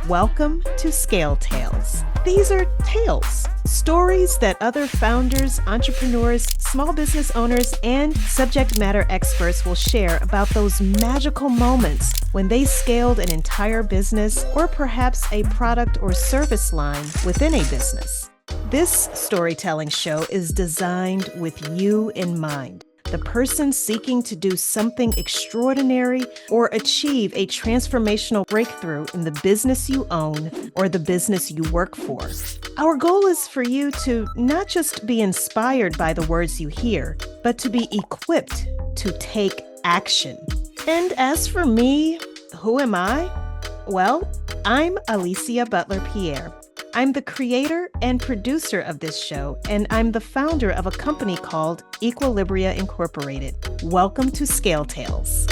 Welcome to Scale Tales. These are tales, stories that other founders, entrepreneurs, small business owners, and subject matter experts will share about those magical moments when they scaled an entire business or perhaps a product or service line within a business. This storytelling show is designed with you in mind. The person seeking to do something extraordinary or achieve a transformational breakthrough in the business you own or the business you work for. Our goal is for you to not just be inspired by the words you hear, but to be equipped to take action. And as for me, who am I? Well, I'm Alicia Butler-Pierre. I'm the creator and producer of this show, and I'm the founder of a company called Equilibria Incorporated. Welcome to Scale Tales.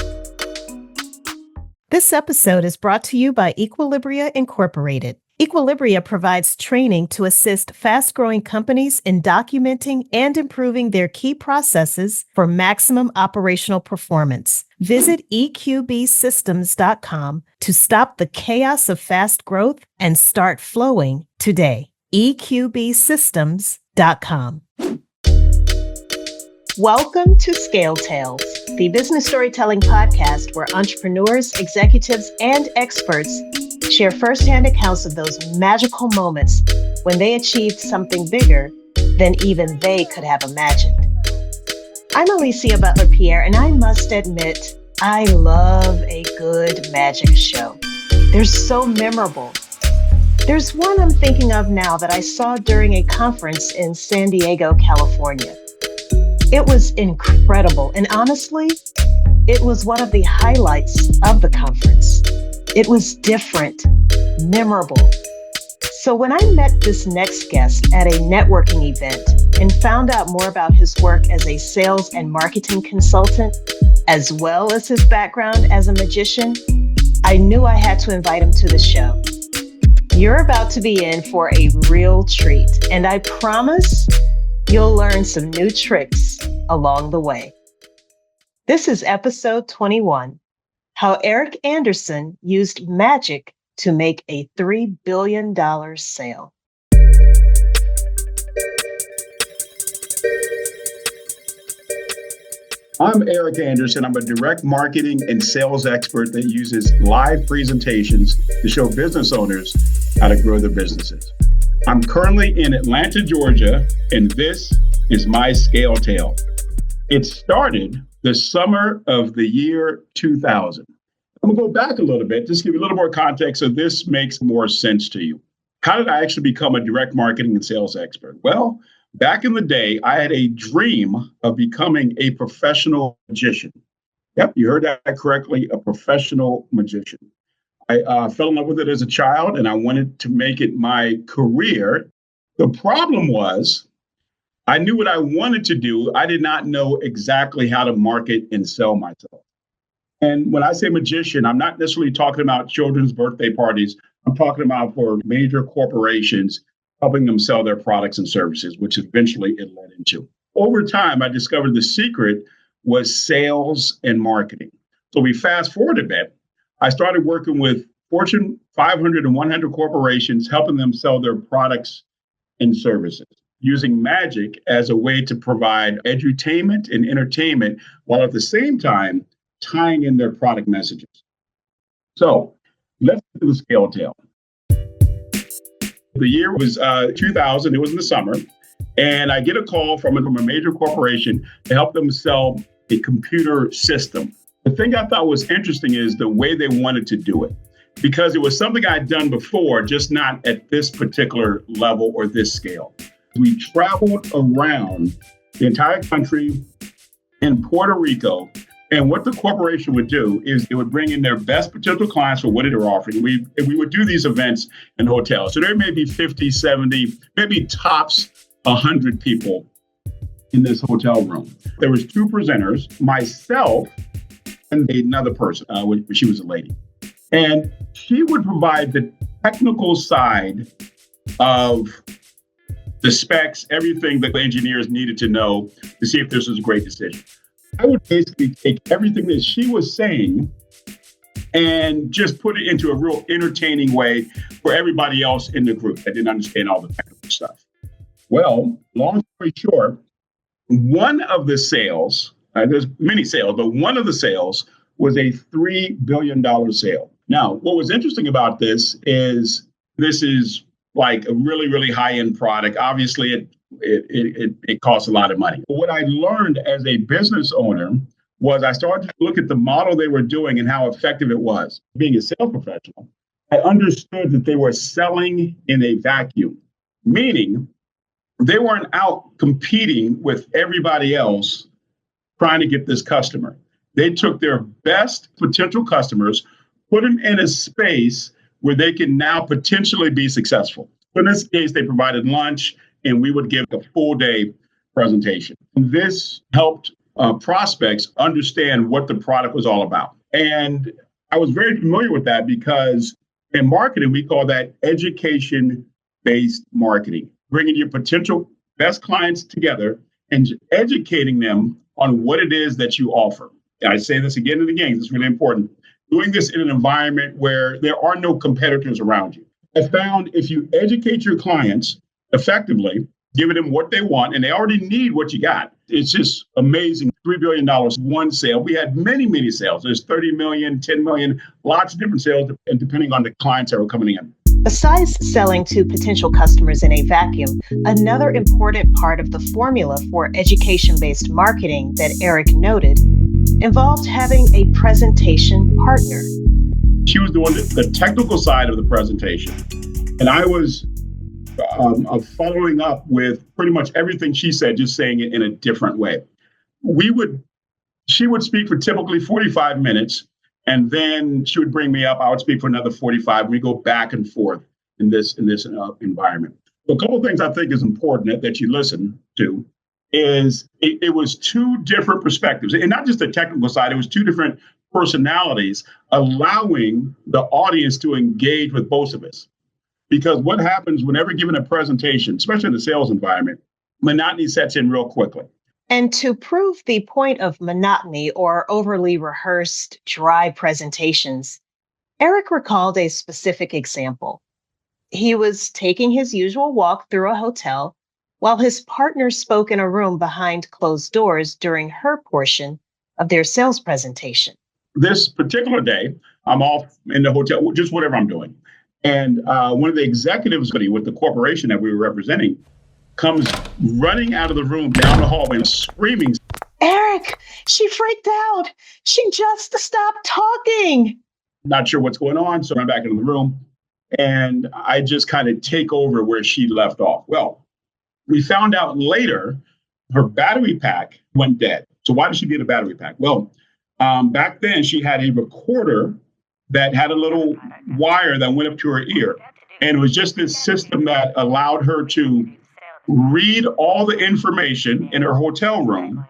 This episode is brought to you by Equilibria Incorporated. Equilibria provides training to assist fast-growing companies in documenting and improving their key processes for maximum operational performance. Visit eqbsystems.com to stop the chaos of fast growth and start flowing today. eqbsystems.com. Welcome to Scale Tales, the business storytelling podcast where entrepreneurs, executives, and experts share firsthand accounts of those magical moments when they achieved something bigger than even they could have imagined. I'm Alicia Butler-Pierre, and I must admit, I love a good magic show. They're so memorable. There's one I'm thinking of now that I saw during a conference in San Diego, California. It was incredible, and honestly, it was one of the highlights of the conference. It was different, memorable. So when I met this next guest at a networking event and found out more about his work as a sales and marketing consultant, as well as his background as a magician, I knew I had to invite him to the show. You're about to be in for a real treat, and I promise you'll learn some new tricks along the way. This is episode 21. How Eric Anderson used magic to make a $3 billion sale. I'm Eric Anderson. I'm a direct marketing and sales expert that uses live presentations to show business owners how to grow their businesses. I'm currently in Atlanta, Georgia, and this is my Scale Tale. It started the summer of the year 2000. I'm gonna go back a little bit, just give you a little more context so this makes more sense to you. How did I actually become a direct marketing and sales expert? Well, back in the day, I had a dream of becoming a professional magician. Yep, you heard that correctly, a professional magician. I fell in love with it as a child and I wanted to make it my career. The problem was, I knew what I wanted to do. I did not know exactly how to market and sell myself. And when I say magician, I'm not necessarily talking about children's birthday parties. I'm talking about for major corporations, helping them sell their products and services, which eventually it led into. Over time, I discovered the secret was sales and marketing. So we fast forward a bit. I started working with Fortune 500 and 100 corporations, helping them sell their products and services, using magic as a way to provide edutainment and entertainment, while at the same time tying in their product messages. So let's do the Scale Tale. The year was 2000. It was in the summer. And I get a call from a major corporation to help them sell a computer system. The thing I thought was interesting is the way they wanted to do it, because it was something I'd done before, just not at this particular level or this scale. We traveled around the entire country in Puerto Rico. And what the corporation would do is it would bring in their best potential clients for what they were offering. We would do these events in hotels. So there may be 50, 70, maybe tops 100 people in this hotel room. There was two presenters, myself and another person, she was a lady. And she would provide the technical side of the specs, everything that the engineers needed to know to see if this was a great decision. I would basically take everything that she was saying and just put it into a real entertaining way for everybody else in the group that didn't understand all the technical stuff. Well, long story short, one of the sales, there's many sales, but one of the sales was a $3 billion sale. Now, what was interesting about this is like a really, really high-end product. Obviously, it costs a lot of money. But what I learned as a business owner was I started to look at the model they were doing and how effective it was. Being a sales professional, I understood that they were selling in a vacuum, meaning they weren't out competing with everybody else trying to get this customer. They took their best potential customers, put them in a space where they can now potentially be successful. In this case, they provided lunch and we would give a full day presentation. This helped prospects understand what the product was all about. And I was very familiar with that because in marketing, we call that education-based marketing, bringing your potential best clients together and educating them on what it is that you offer. And I say this again and again, it's really important. Doing this in an environment where there are no competitors around you. I found if you educate your clients effectively, giving them what they want, and they already need what you got. It's just amazing. $3 billion, one sale. We had many, many sales. There's 30 million, 10 million, lots of different sales, and depending on the clients that were coming in. Besides selling to potential customers in a vacuum, another important part of the formula for education-based marketing that Eric noted involved having a presentation partner. She was doing the technical side of the presentation, and I was following up with pretty much everything she said, just saying it in a different way. She would speak for typically 45 minutes, and then she would bring me up. I would speak for another 45. We go back and forth in this environment. So a couple of things I think is important that you listen to is it was two different perspectives, and not just the technical side. It was two different personalities, allowing the audience to engage with both of us. Because what happens whenever given a presentation, especially in the sales environment, monotony sets in real quickly. And to prove the point of monotony or overly rehearsed, dry presentations, Eric recalled a specific example. He was taking his usual walk through a hotel while his partner spoke in a room behind closed doors during her portion of their sales presentation. This particular day, I'm off in the hotel, just whatever I'm doing. And one of the executives with the corporation that we were representing comes running out of the room down the hallway and screaming, "Eric, she freaked out. She just stopped talking." Not sure what's going on. So I'm back into the room and I just kind of take over where she left off. Well, we found out later her battery pack went dead. So why did she get a battery pack? Well, back then she had a recorder that had a little wire that went up to her ear. And it was just this system that allowed her to read all the information in her hotel room.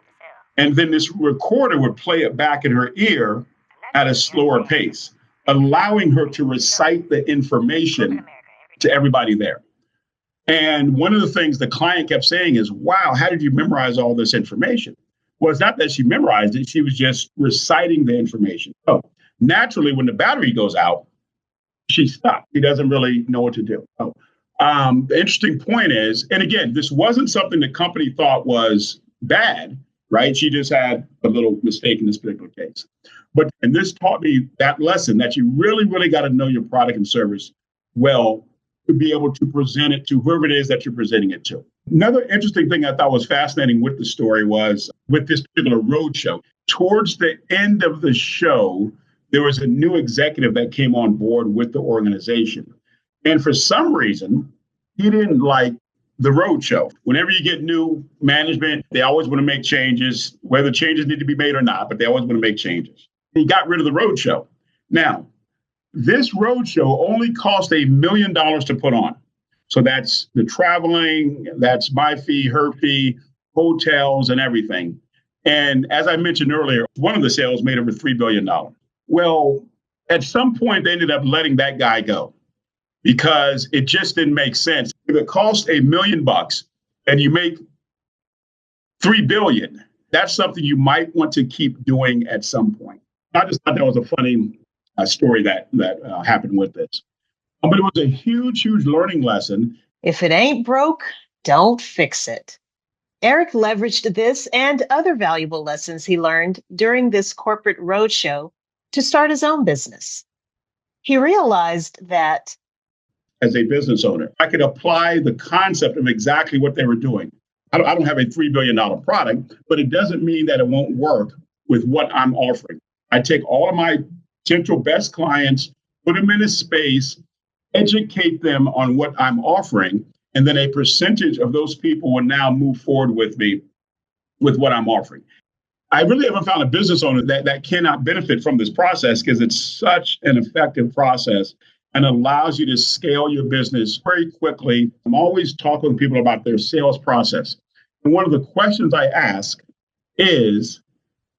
And then this recorder would play it back in her ear at a slower pace, allowing her to recite the information to everybody there. And one of the things the client kept saying is, "Wow, how did you memorize all this information?" Well, it's not that she memorized it. She was just reciting the information. So naturally, when the battery goes out, she stopped. She doesn't really know what to do. So, the interesting point is, and again, this wasn't something the company thought was bad, right? She just had a little mistake in this particular case. And this taught me that lesson that you really, really got to know your product and service well to be able to present it to whoever it is that you're presenting it to. Another interesting thing I thought was fascinating with the story was with this particular road show. Towards the end of the show, there was a new executive that came on board with the organization. And for some reason, he didn't like the road show. Whenever you get new management, they always want to make changes, whether changes need to be made or not, but they always want to make changes. He got rid of the road show. Now, this road show only cost $1 million to put on. So that's the traveling, that's my fee, her fee, hotels and everything. And as I mentioned earlier, one of the sales made over $3 billion. Well, at some point, they ended up letting that guy go because it just didn't make sense. If it costs $1 million and you make $3 billion, that's something you might want to keep doing at some point. I just thought that was a funny story that happened with this. But it was a huge, huge learning lesson. If it ain't broke, don't fix it. Eric leveraged this and other valuable lessons he learned during this corporate roadshow to start his own business. He realized that as a business owner, I could apply the concept of exactly what they were doing. I don't have a $3 billion product, but it doesn't mean that it won't work with what I'm offering. I take all of my potential best clients, put them in a space, educate them on what I'm offering, and then a percentage of those people will now move forward with me with what I'm offering. I really haven't found a business owner that cannot benefit from this process because it's such an effective process and allows you to scale your business very quickly. I'm always talking to people about their sales process. And one of the questions I ask is,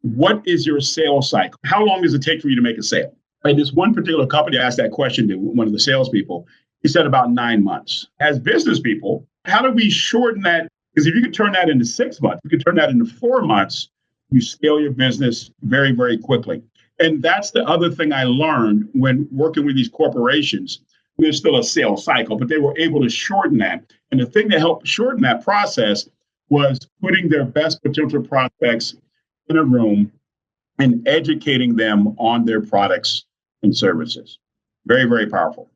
what is your sales cycle? How long does it take for you to make a sale? And this one particular company asked that question to one of the salespeople. He said about 9 months. As business people, how do we shorten that? Because if you could turn that into 6 months, you could turn that into 4 months, you scale your business very, very quickly. And that's the other thing I learned when working with these corporations. There's still a sales cycle, but they were able to shorten that. And the thing that helped shorten that process was putting their best potential prospects in a room and educating them on their products and services. Very, very powerful.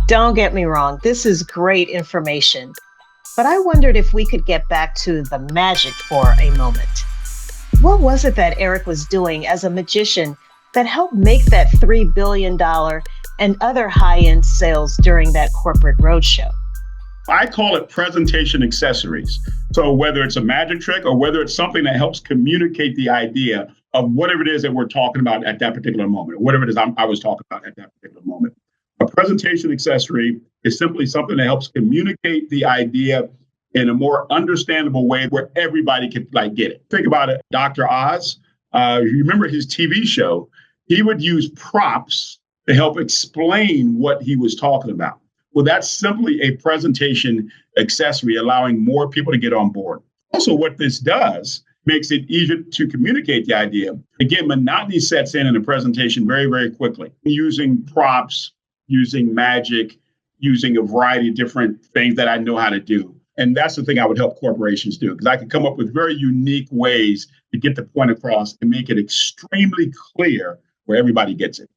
Don't get me wrong, this is great information. But I wondered if we could get back to the magic for a moment. What was it that Eric was doing as a magician that helped make that $3 billion and other high-end sales during that corporate roadshow? I call it presentation accessories. So whether it's a magic trick or whether it's something that helps communicate the idea of whatever it is that we're talking about at that particular moment, or whatever it is I was talking about at that particular moment. A presentation accessory is simply something that helps communicate the idea in a more understandable way where everybody can get it. Think about it. Dr. Oz, you remember his TV show, he would use props to help explain what he was talking about. Well, that's simply a presentation accessory, allowing more people to get on board. Also, what this does makes it easier to communicate the idea. Again, monotony sets in a presentation very, very quickly. Using props, using magic, using a variety of different things that I know how to do. And that's the thing I would help corporations do, because I can come up with very unique ways to get the point across and make it extremely clear where everybody gets it.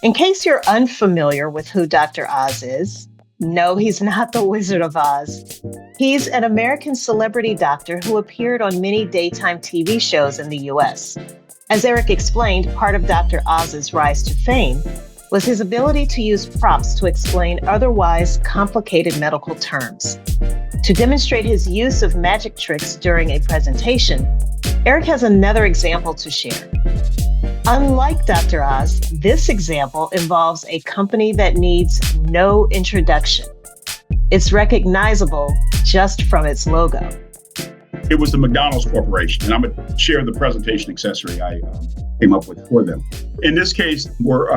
In case you're unfamiliar with who Dr. Oz is, no, he's not the Wizard of Oz. He's an American celebrity doctor who appeared on many daytime TV shows in the U.S. As Eric explained, part of Dr. Oz's rise to fame was his ability to use props to explain otherwise complicated medical terms. To demonstrate his use of magic tricks during a presentation, Eric has another example to share. Unlike Dr. Oz, this example involves a company that needs no introduction. It's recognizable just from its logo. It was the McDonald's Corporation, and I'm going to share the presentation accessory I came up with for them. In this case, we're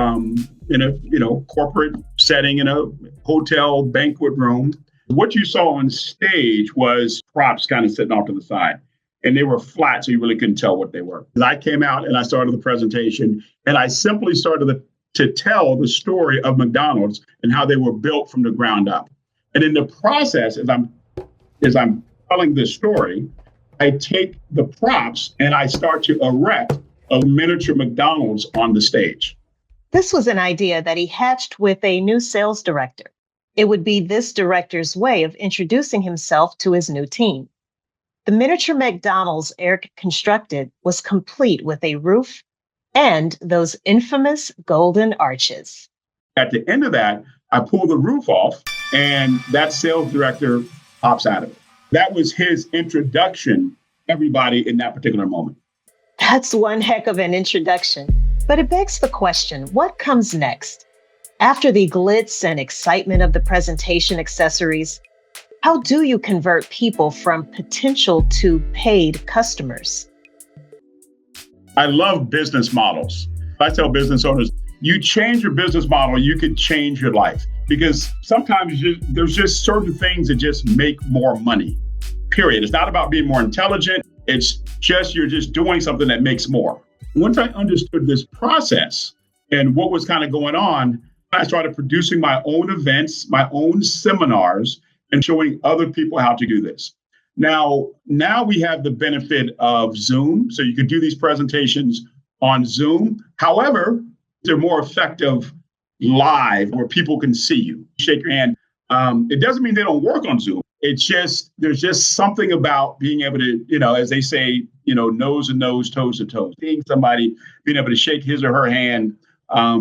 in a corporate setting in a hotel banquet room. What you saw on stage was props kind of sitting off to the side. And they were flat, so you really couldn't tell what they were. I came out and I started the presentation, and I simply started to tell the story of McDonald's and how they were built from the ground up. And in the process, as I'm telling this story, I take the props and I start to erect a miniature McDonald's on the stage. This was an idea that he hatched with a new sales director. It would be this director's way of introducing himself to his new team. The miniature McDonald's Eric constructed was complete with a roof and those infamous golden arches. At the end of that, I pull the roof off and that sales director pops out of it. That was his introduction to everybody in that particular moment. That's one heck of an introduction. But it begs the question, what comes next? After the glitz and excitement of the presentation accessories, how do you convert people from potential to paid customers? I love business models. I tell business owners, you change your business model, you could change your life. Because sometimes there's just certain things that just make more money, period. It's not about being more intelligent. It's just, you're just doing something that makes more. Once I understood this process And what was kind of going on, I started producing my own events, my own seminars, and showing other people how to do this. Now we have the benefit of Zoom. So you could do these presentations on Zoom. However, they're more effective live where people can see you, shake your hand. It doesn't mean they don't work on Zoom. It's just, there's just something about being able to, as they say, nose to nose, toes to toes, seeing somebody, being able to shake his or her hand,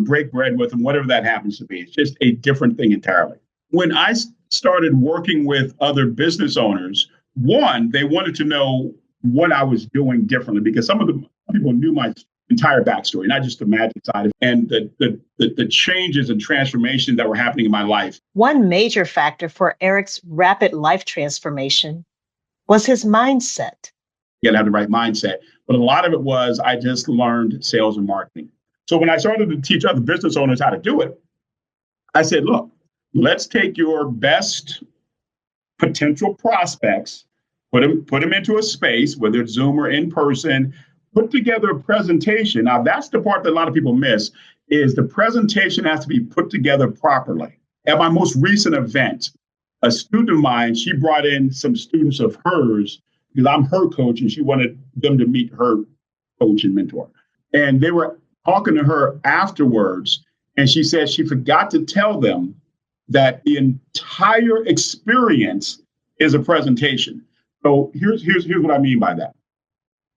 break bread with them, whatever that happens to be. It's just a different thing entirely. When I started working with other business owners, one, they wanted to know what I was doing differently because some of the people knew my entire backstory, not just the magic side, and the changes and transformations that were happening in my life. One major factor for Eric's rapid life transformation was his mindset. You got to have the right mindset. But a lot of it was I just learned sales and marketing. So when I started to teach other business owners how to do it, I said, look, let's take your best potential prospects, put them into a space, whether it's Zoom or in person, put together a presentation. Now, that's the part that a lot of people miss, is the presentation has to be put together properly. At my most recent event, a student of mine, she brought in some students of hers because I'm her coach and she wanted them to meet her coach and mentor. And they were talking to her afterwards, and she said she forgot to tell them that the entire experience is a presentation. So here's what I mean by that.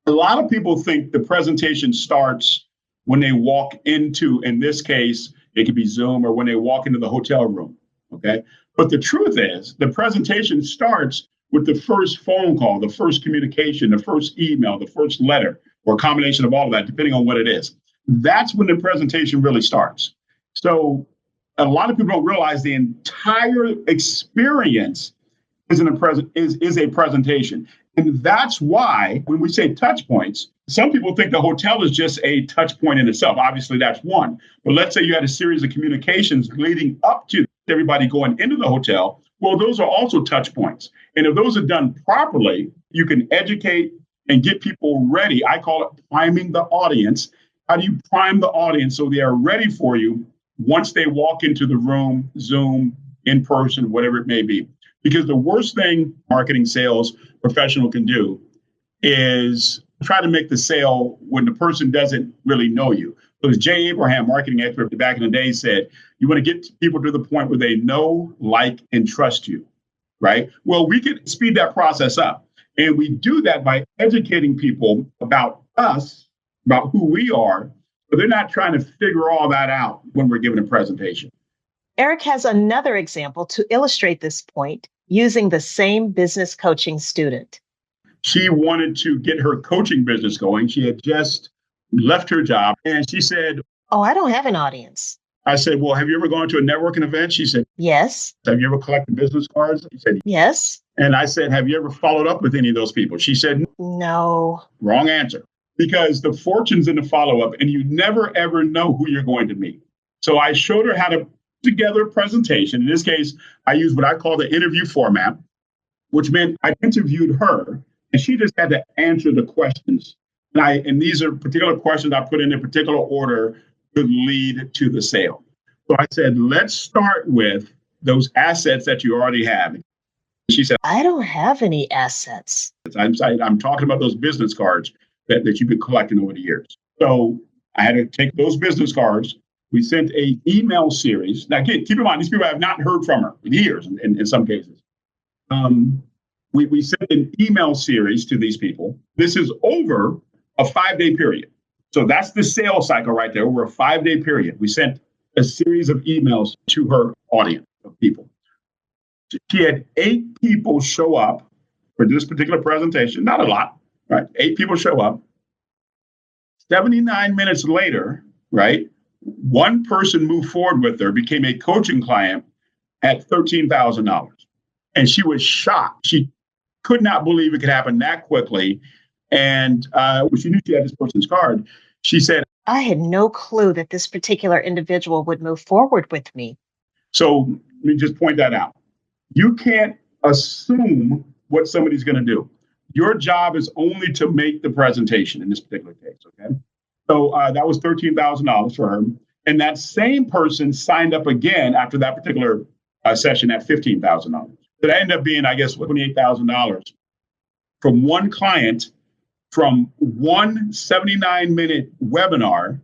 A lot of people think the presentation starts when they walk into, in this case, it could be Zoom, or when they walk into the hotel room, okay? But the truth is, the presentation starts with the first phone call, the first communication, the first email, the first letter, or a combination of all of that, depending on what it is. That's when the presentation really starts. So a lot of people don't realize the entire experience is a presentation. And that's why when we say touch points, some people think the hotel is just a touch point in itself. Obviously, that's one. But let's say you had a series of communications leading up to everybody going into the hotel. Well, those are also touch points. And if those are done properly, you can educate and get people ready. I call it priming the audience. How do you prime the audience so they are ready for you once they walk into the room, Zoom, in person, whatever it may be? Because the worst thing marketing sales professional can do is try to make the sale when the person doesn't really know you. So as Jay Abraham, marketing expert back in the day, said, you want to get people to the point where they know, like, and trust you, right? Well, we can speed that process up. And we do that by educating people about us, about who we are, but they're not trying to figure all that out when we're giving a presentation. Eric has another example to illustrate this point using the same business coaching student. She wanted to get her coaching business going. She had just left her job and she said, "Oh, I don't have an audience." I said, "Well, have you ever gone to a networking event?" She said, "Yes." "Have you ever collected business cards?" She said, "Yes." And I said, "Have you ever followed up with any of those people?" She said, "No." Wrong answer. Because the fortune's in the follow-up and you never, ever know who you're going to meet. So I showed her how to put together a presentation. In this case, I used what I call the interview format, which meant I interviewed her and she just had to answer the questions. And these are particular questions I put in a particular order to lead to the sale. So I said, let's start with those assets that you already have. She said, "I don't have any assets." I'm talking about those business cards that you've been collecting over the years. So I had to take those business cards. We sent an email series. Now, again, keep in mind, these people have not heard from her in years in some cases. We sent an email series to these people. This is over a 5-day period. So that's the sales cycle right there, over a 5-day period. We sent a series of emails to her audience of people. She had 8 people show up for this particular presentation, not a lot, right? 8 people show up. 79 minutes later, right? One person moved forward with her, became a coaching client at $13,000. And she was shocked. She could not believe it could happen that quickly. And when she knew she had this person's card, she said, "I had no clue that this particular individual would move forward with me." So let me just point that out. You can't assume what somebody's going to do. Your job is only to make the presentation in this particular case, okay? So that was $13,000 for her. And that same person signed up again after that particular session at $15,000. So that ended up being, I guess, $28,000 from one client from one 79-minute webinar.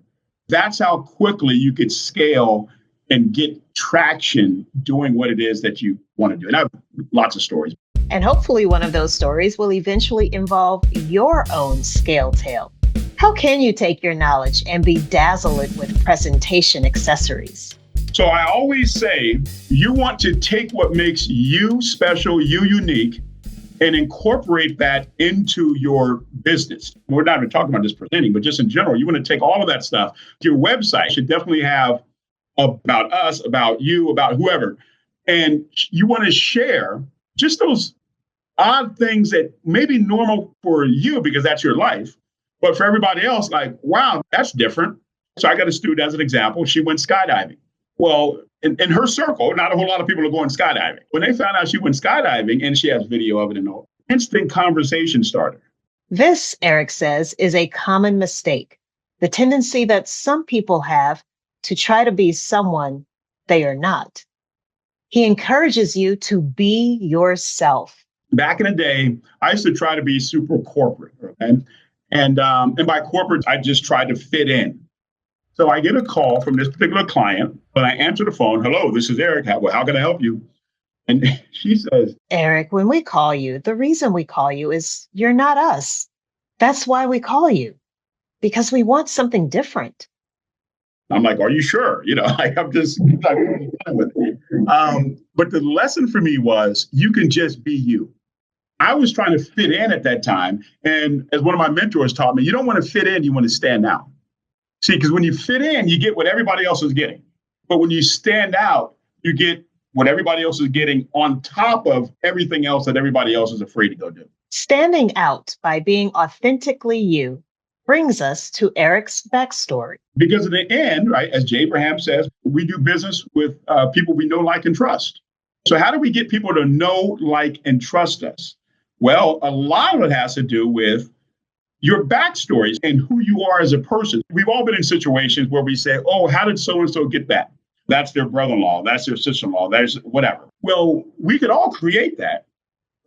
That's how quickly you could scale and get traction doing what it is that you want to do. And I have lots of stories. And hopefully one of those stories will eventually involve your own scale tail. How can you take your knowledge and bedazzle it with presentation accessories? So I always say, you want to take what makes you special, you unique, and incorporate that into your business. We're not even talking about just presenting, but just in general, you want to take all of that stuff. Your website should definitely have about us, about you, about whoever. And you want to share just those odd things that may be normal for you because that's your life. But for everybody else, like, wow, that's different. So I got a student as an example. She went skydiving. Well, in her circle, not a whole lot of people are going skydiving. When they found out she went skydiving, and she has video of it and all, instant conversation starter. This, Eric says, is a common mistake. The tendency that some people have to try to be someone they are not. He encourages you to be yourself. Back in the day, I used to try to be super corporate, okay? And by corporate, I just tried to fit in. So I get a call from this particular client, but I answer the phone. Hello, this is Eric. How can I help you? And she says, Eric, when we call you, the reason we call you is you're not us. That's why we call you, because we want something different. I'm like, are you sure? Like I'm just like, with it. But the lesson for me was you can just be you. I was trying to fit in at that time. And as one of my mentors taught me, you don't want to fit in, you want to stand out. See, because when you fit in, you get what everybody else is getting. But when you stand out, you get what everybody else is getting on top of everything else that everybody else is afraid to go do. Standing out by being authentically you brings us to Eric's backstory. Because in the end, right, as Jay Abraham says, we do business with people we know, like, and trust. So how do we get people to know, like, and trust us? Well, a lot of it has to do with your backstories and who you are as a person. We've all been in situations where we say, oh, how did so-and-so get that? That's their brother-in-law, that's their sister-in-law, that's whatever. Well, we could all create that,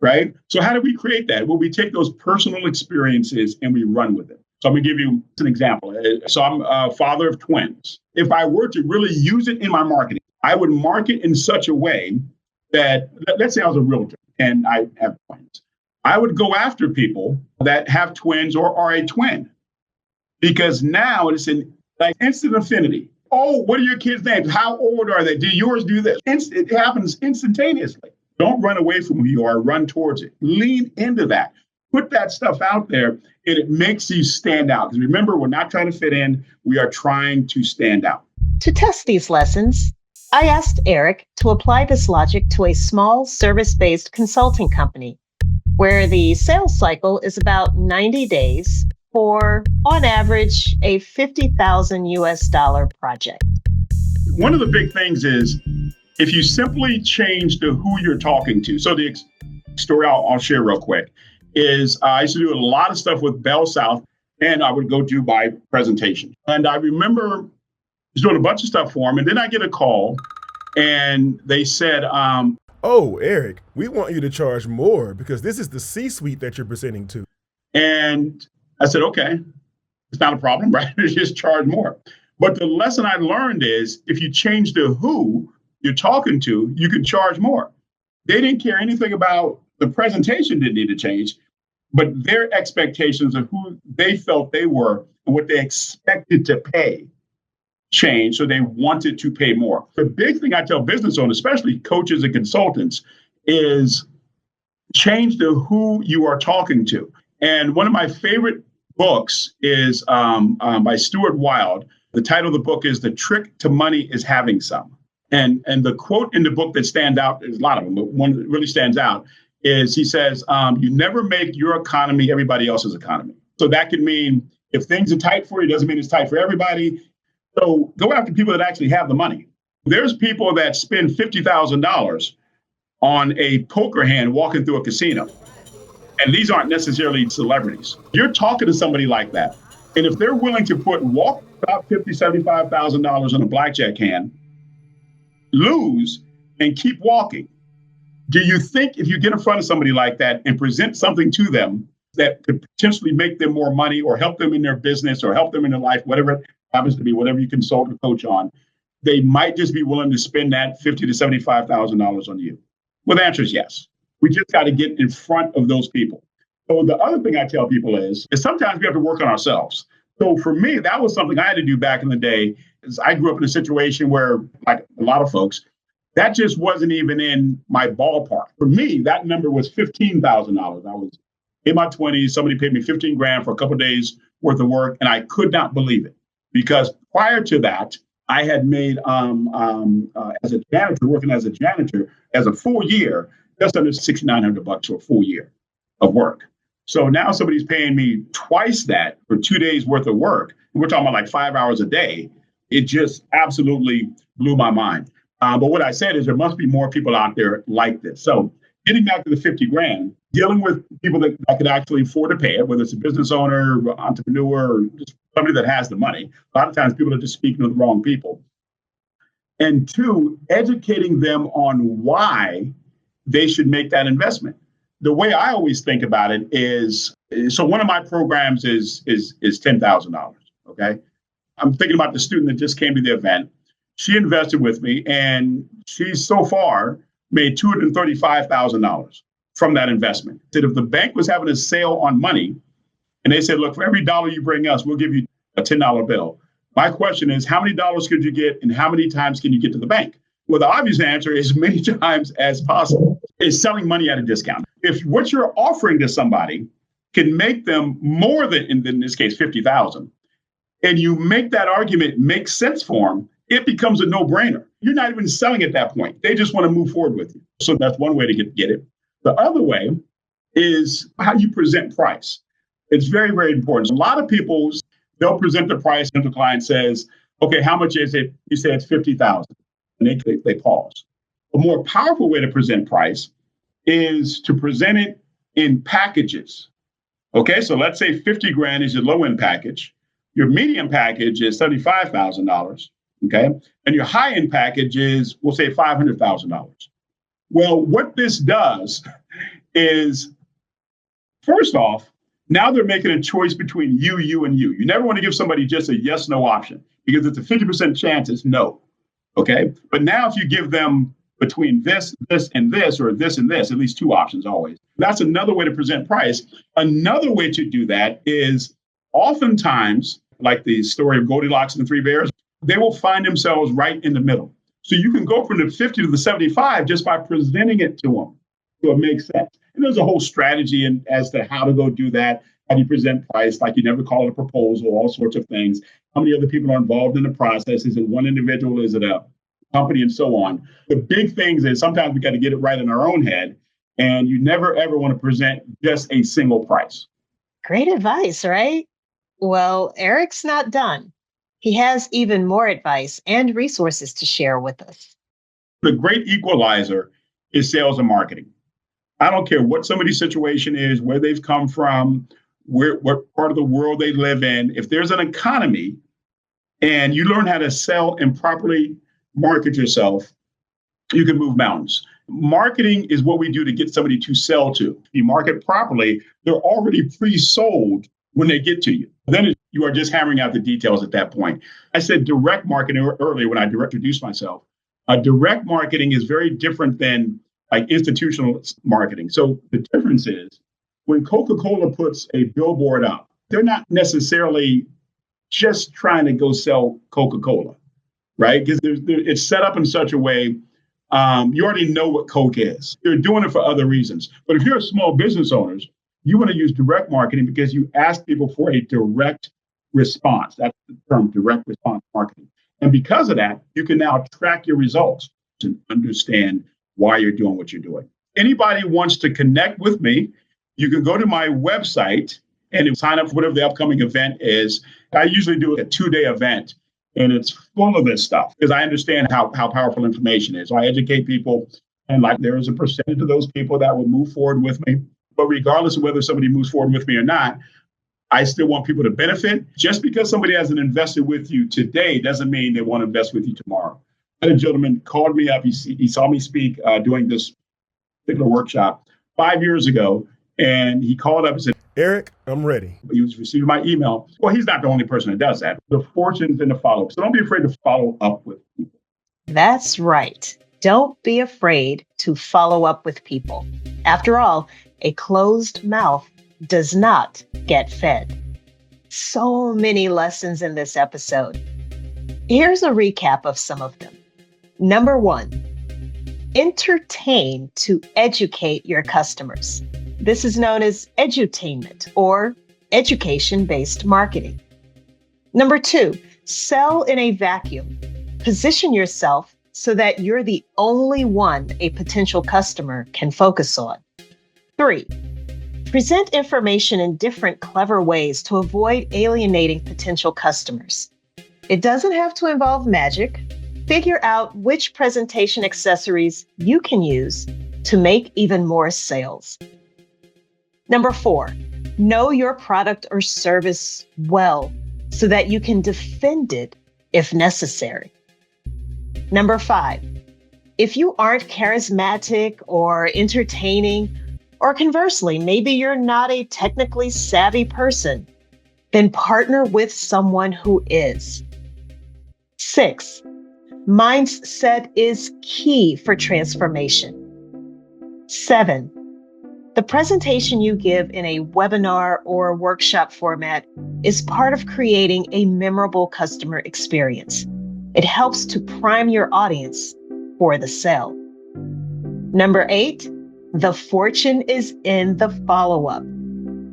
right? So how do we create that? Well, we take those personal experiences and we run with it. So I'm going to give you an example. So I'm a father of twins. If I were to really use it in my marketing, I would market in such a way that, let's say I was a realtor and I have twins. I would go after people that have twins or are a twin, because now it's an instant affinity. Oh, what are your kids' names? How old are they? Do yours do this? It happens instantaneously. Don't run away from who you are. Run towards it. Lean into that. Put that stuff out there, and it makes you stand out. Because remember, we're not trying to fit in. We are trying to stand out. To test these lessons, I asked Eric to apply this logic to a small service-based consulting company, where the sales cycle is about 90 days for, on average, a $50,000 project. One of the big things is if you simply change to who you're talking to. So the story I'll share real quick is I used to do a lot of stuff with Bell South, and I would go do my presentation. And I remember doing a bunch of stuff for them, and then I get a call, and they said, oh, Eric, we want you to charge more because this is the C-suite that you're presenting to. And I said, okay, it's not a problem, right? Just charge more. But the lesson I learned is if you change the who you're talking to, you can charge more. They didn't care anything about the presentation didn't need to change, but their expectations of who they felt they were and what they expected to pay changed. So they wanted to pay more. The big thing I tell business owners, especially coaches and consultants, is change the who you are talking to. And one of my favorite books is by Stuart Wilde. The title of the book is The Trick to Money is Having Some. And the quote in the book that stands out, there's a lot of them, but one that really stands out is he says, you never make your economy everybody else's economy. So that could mean if things are tight for you, doesn't mean it's tight for everybody. So go after people that actually have the money. There's people that spend $50,000 on a poker hand walking through a casino. And these aren't necessarily celebrities. You're talking to somebody like that. And if they're willing to walk about $50,000, $75,000 on a blackjack hand, lose, and keep walking. Do you think if you get in front of somebody like that and present something to them that could potentially make them more money or help them in their business or help them in their life, whatever it happens to be, whatever you consult or coach on, they might just be willing to spend that $50,000 to $75,000 on you? Well, the answer is yes. We just got to get in front of those people. So the other thing I tell people is sometimes we have to work on ourselves. So for me, that was something I had to do back in the day. Is I grew up in a situation where, like a lot of folks, that just wasn't even in my ballpark. For me, that number was $15,000. I was in my 20s. Somebody paid me 15 grand for a couple of days worth of work, and I could not believe it because prior to that, I had made as a janitor, working as a janitor, as a full year, just under $6,900 for a full year of work. So now somebody's paying me twice that for 2 days worth of work. We're talking about like 5 hours a day. It just absolutely blew my mind. But what I said is there must be more people out there like this. So getting back to the 50 grand, dealing with people that could actually afford to pay it, whether it's a business owner, entrepreneur, or just somebody that has the money. A lot of times people are just speaking to the wrong people. And two, educating them on why they should make that investment. The way I always think about it is, so one of my programs is $10,000. Okay. I'm thinking about the student that just came to the event. She invested with me and she's so far made $235,000 from that investment. Said if the bank was having a sale on money and they said, look, for every dollar you bring us, we'll give you a $10 bill. My question is, how many dollars could you get and how many times can you get to the bank? Well, the obvious answer is many times as possible. It's selling money at a discount. If what you're offering to somebody can make them more than, in this case, 50,000, and you make that argument make sense for them, it becomes a no-brainer. You're not even selling at that point. They just want to move forward with you. So that's one way to get it. The other way is how you present price. It's very, very important. A lot of people, they'll present the price and the client says, okay, how much is it? You say it's 50,000. And they pause. A more powerful way to present price is to present it in packages. Okay, so let's say 50 grand is your low-end package. Your medium package is $75,000. Okay, and your high-end package is, we'll say, $500,000. Well, what this does is, first off, now they're making a choice between you, and you. You never want to give somebody just a yes/no option because it's a 50% chance it's no. Okay, but now if you give them between this, and this, or this and this, at least two options always. That's another way to present price. Another way to do that is oftentimes, like the story of Goldilocks and the Three Bears, they will find themselves right in the middle. So you can go from the 50 to the 75 just by presenting it to them. So it makes sense. And there's a whole strategy as to how to go do that. How do you present price? Like you never call it a proposal, all sorts of things. How many other people are involved in the process? Is it one individual? Is it a company and so on? The big things is sometimes we got to get it right in our own head. And you never, ever want to present just a single price. Great advice, right? Well, Eric's not done. He has even more advice and resources to share with us. The great equalizer is sales and marketing. I don't care what somebody's situation is, where they've come from, what part of the world they live in. If there's an economy and you learn how to sell and properly market yourself, you can move mountains. Marketing is what we do to get somebody to sell to. If you market properly, they're already pre-sold when they get to you. Then you are just hammering out the details at that point. I said direct marketing earlier when I introduced myself. Direct marketing is very different than like institutional marketing. So the difference is when Coca-Cola puts a billboard up, they're not necessarily just trying to go sell Coca-Cola, right? Because it's set up in such a way, you already know what Coke is. You're doing it for other reasons. But if you're a small business owner, you want to use direct marketing because you ask people for a direct response. That's the term, direct response marketing. And because of that, you can now track your results and understand why you're doing what you're doing. Anybody wants to connect with me, you can go to my website and sign up for whatever the upcoming event is. I usually do a 2-day event, and it's full of this stuff because I understand how powerful information is. So I educate people, and like there is a percentage of those people that will move forward with me. But regardless of whether somebody moves forward with me or not, I still want people to benefit. Just because somebody hasn't invested with you today doesn't mean they want to invest with you tomorrow. A gentleman called me up. He saw me speak doing this particular workshop 5 years ago. And he called up and said, Eric, I'm ready. He was receiving my email. Well, he's not the only person that does that. The fortune's in the follow-up. So don't be afraid to follow up with people. That's right. Don't be afraid to follow up with people. After all, a closed mouth does not get fed. So many lessons in this episode. Here's a recap of some of them. Number 1, entertain to educate your customers. This is known as edutainment or education-based marketing. Number 2, sell in a vacuum. Position yourself so that you're the only one a potential customer can focus on. 3, present information in different clever ways to avoid alienating potential customers. It doesn't have to involve magic. Figure out which presentation accessories you can use to make even more sales. Number 4, know your product or service well so that you can defend it if necessary. Number 5, if you aren't charismatic or entertaining, or conversely, maybe you're not a technically savvy person, then partner with someone who is. 6, mindset is key for transformation. 7, the presentation you give in a webinar or workshop format is part of creating a memorable customer experience. It helps to prime your audience for the sale. Number 8, the fortune is in the follow-up.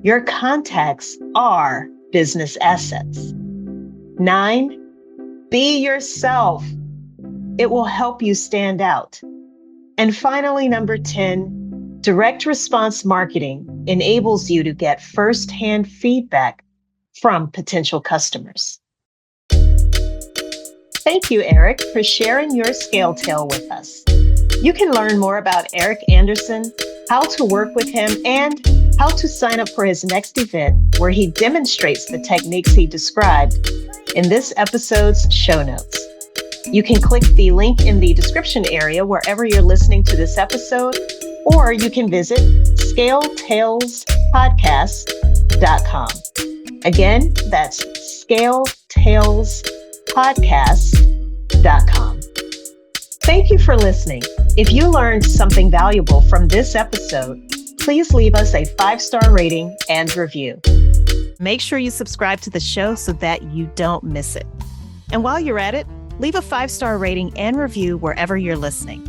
Your contacts are business assets. 9, be yourself. It will help you stand out. And finally, number 10, direct response marketing enables you to get firsthand feedback from potential customers. Thank you, Eric, for sharing your scale tale with us. You can learn more about Eric Anderson, how to work with him, and how to sign up for his next event where he demonstrates the techniques he described in this episode's show notes. You can click the link in the description area wherever you're listening to this episode, or you can visit scaleTalesPodcast.com. Again, that's scaleTalesPodcast.com. Thank you for listening. If you learned something valuable from this episode, please leave us a 5-star rating and review. Make sure you subscribe to the show so that you don't miss it. And while you're at it, leave a 5-star rating and review wherever you're listening.